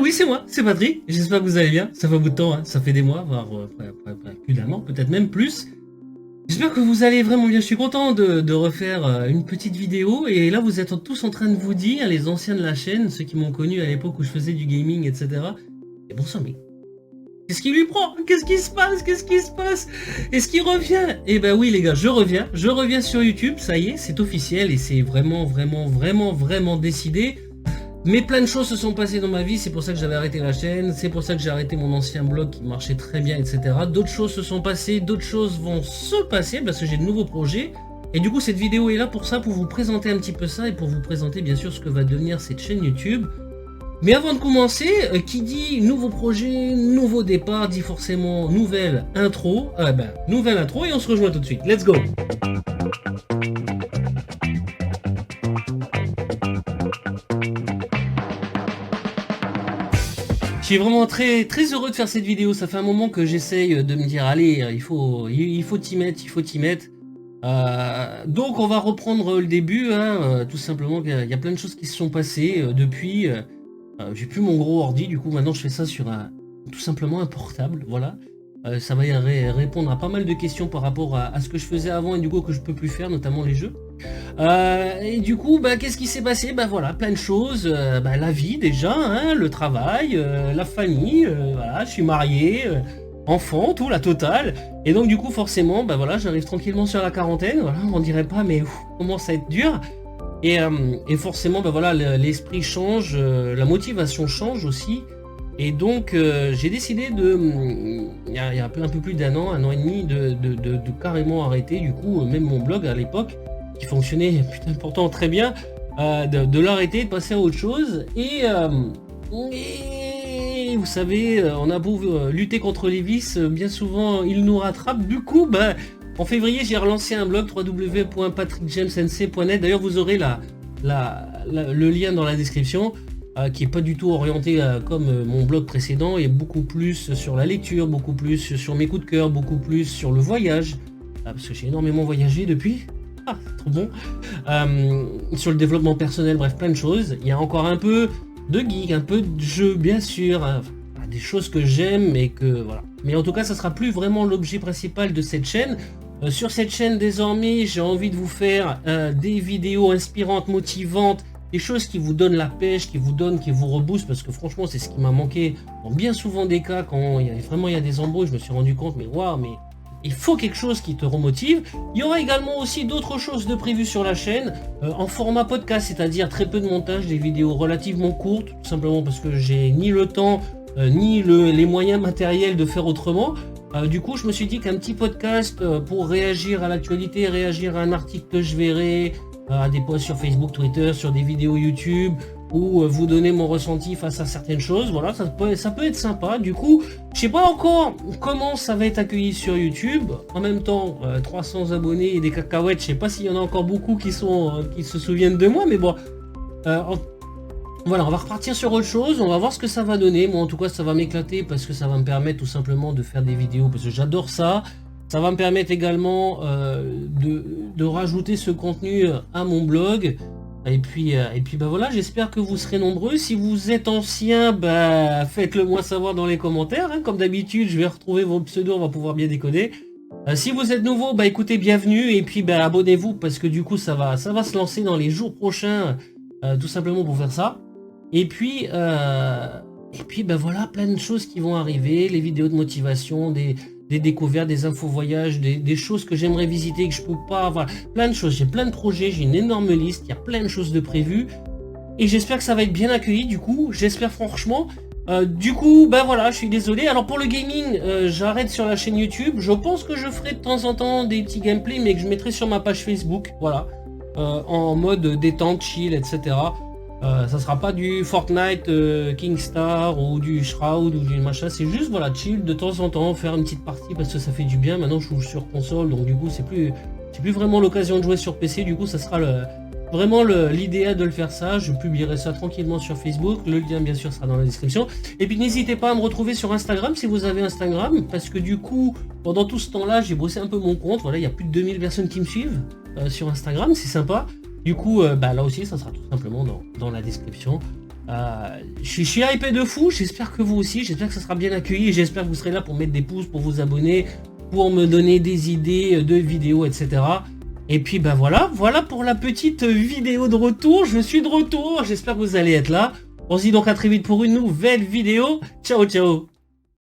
Oui, c'est moi, c'est Patrick. J'espère que vous allez bien. Ça fait un bout de temps, hein. Ça fait des mois, voire plus d'un an, peut-être même plus. J'espère que vous allez vraiment bien. Je suis content de refaire une petite vidéo. Et là, vous êtes tous en train de vous dire, les anciens de la chaîne, ceux qui m'ont connu à l'époque où je faisais du gaming, etc. Et bon sang, mais qu'est-ce qui lui prend? Qu'est-ce qui se passe? Qu'est-ce qui se passe? Est-ce qu'il revient? Eh ben oui, les gars, je reviens. Je reviens sur YouTube. Ça y est, c'est officiel et c'est vraiment décidé. Mais plein de choses se sont passées dans ma vie, c'est pour ça que j'avais arrêté la chaîne, c'est pour ça que j'ai arrêté mon ancien blog qui marchait très bien, etc. D'autres choses se sont passées, d'autres choses vont se passer parce que j'ai de nouveaux projets. Et du coup, cette vidéo est là pour ça, pour vous présenter un petit peu ça et pour vous présenter bien sûr ce que va devenir cette chaîne YouTube. Mais avant de commencer, qui dit nouveau projet, nouveau départ, dit forcément nouvelle intro. Nouvelle intro et on se rejoint tout de suite. Let's go! Je suis vraiment très heureux de faire cette vidéo. Ça fait un moment que j'essaye de me dire allez, il faut t'y mettre. Donc on va reprendre le début, hein, tout simplement. Il y a plein de choses qui se sont passées depuis. J'ai plus mon gros ordi, du coup maintenant je fais ça sur tout simplement un portable, voilà. Ça va répondre à pas mal de questions par rapport à ce que je faisais avant et du coup que je peux plus faire, notamment les jeux. Et du coup, qu'est-ce qui s'est passé? Voilà, plein de choses. La vie déjà, hein, le travail, la famille, voilà, je suis marié, enfant, tout, la totale. Et donc du coup, forcément, voilà, j'arrive tranquillement sur la quarantaine. Voilà, on dirait pas, mais commence à être dur. Et forcément, voilà, l'esprit change, la motivation change aussi. Et donc j'ai décidé il y a un peu plus d'un an et demi, de carrément arrêter du coup même mon blog à l'époque qui fonctionnait pourtant très bien, de l'arrêter, de passer à autre chose. Et vous savez, on a beau lutter contre les vices, bien souvent ils nous rattrapent. Du coup, en février, j'ai relancé un blog www.patrickjamesnc.net. D'ailleurs, vous aurez le lien dans la description. Qui est pas du tout orienté comme mon blog précédent, et beaucoup plus sur la lecture, beaucoup plus sur mes coups de cœur, beaucoup plus sur le voyage, parce que j'ai énormément voyagé depuis, c'est trop bon, sur le développement personnel, bref, plein de choses. Il y a encore un peu de geek, un peu de jeu, bien sûr, hein, des choses que j'aime et que voilà. Mais en tout cas, ça sera plus vraiment l'objet principal de cette chaîne. Sur cette chaîne, désormais, j'ai envie de vous faire des vidéos inspirantes, motivantes, des choses qui vous donnent la pêche, qui vous reboostent, parce que franchement c'est ce qui m'a manqué dans bien souvent des cas quand il y a des embrouilles. Je me suis rendu compte, mais waouh, mais il faut quelque chose qui te remotive. Il y aura également aussi d'autres choses de prévues sur la chaîne, en format podcast, c'est-à-dire très peu de montage, des vidéos relativement courtes, tout simplement parce que j'ai ni le temps, ni les moyens matériels de faire autrement. Du coup, je me suis dit qu'un petit podcast pour réagir à l'actualité, réagir à un article que je verrai, à des posts sur Facebook, Twitter, sur des vidéos YouTube, ou vous donner mon ressenti face à certaines choses, voilà, ça peut être sympa. Du coup, je sais pas encore comment ça va être accueilli sur YouTube. En même temps, 300 abonnés et des cacahuètes, je sais pas s'il y en a encore beaucoup qui se souviennent de moi, mais bon, voilà, on va repartir sur autre chose, on va voir ce que ça va donner. Moi en tout cas ça va m'éclater parce que ça va me permettre tout simplement de faire des vidéos, parce que j'adore ça. Ça va me permettre également de rajouter ce contenu à mon blog. Et puis voilà, j'espère que vous serez nombreux. Si vous êtes ancien, faites-le moi savoir dans les commentaires, hein. Comme d'habitude, je vais retrouver vos pseudos, on va pouvoir bien décoder. Si vous êtes nouveau, écoutez, bienvenue. Et puis abonnez-vous, parce que du coup ça va se lancer dans les jours prochains, tout simplement pour faire ça. Et puis voilà, plein de choses qui vont arriver, les vidéos de motivation, des découvertes, des infos voyages, des choses que j'aimerais visiter, que je peux pas, voilà, plein de choses. J'ai plein de projets, j'ai une énorme liste, il y a plein de choses de prévues, et j'espère que ça va être bien accueilli. Du coup, j'espère franchement. Du coup, voilà, je suis désolé. Alors pour le gaming, j'arrête sur la chaîne YouTube. Je pense que je ferai de temps en temps des petits gameplays, mais que je mettrai sur ma page Facebook, voilà, en mode détente, chill, etc. Ça sera pas du Fortnite Kingstar ou du Shroud ou du machin, c'est juste voilà, chill de temps en temps, faire une petite partie parce que ça fait du bien. Maintenant je joue sur console, donc du coup c'est plus vraiment l'occasion de jouer sur PC. Du coup ça sera vraiment l'idéal de le faire ça. Je publierai ça tranquillement sur Facebook, le lien bien sûr sera dans la description. Et puis n'hésitez pas à me retrouver sur Instagram si vous avez Instagram, parce que du coup pendant tout ce temps là j'ai bossé un peu mon compte. Voilà, il y a plus de 2000 personnes qui me suivent sur Instagram, c'est sympa. Du coup, là aussi, ça sera tout simplement dans la description. Je suis hypé de fou, j'espère que vous aussi, j'espère que ça sera bien accueilli, j'espère que vous serez là pour mettre des pouces, pour vous abonner, pour me donner des idées de vidéos, etc. Et puis bah voilà pour la petite vidéo de retour, je suis de retour, j'espère que vous allez être là. On se dit donc à très vite pour une nouvelle vidéo, ciao ciao.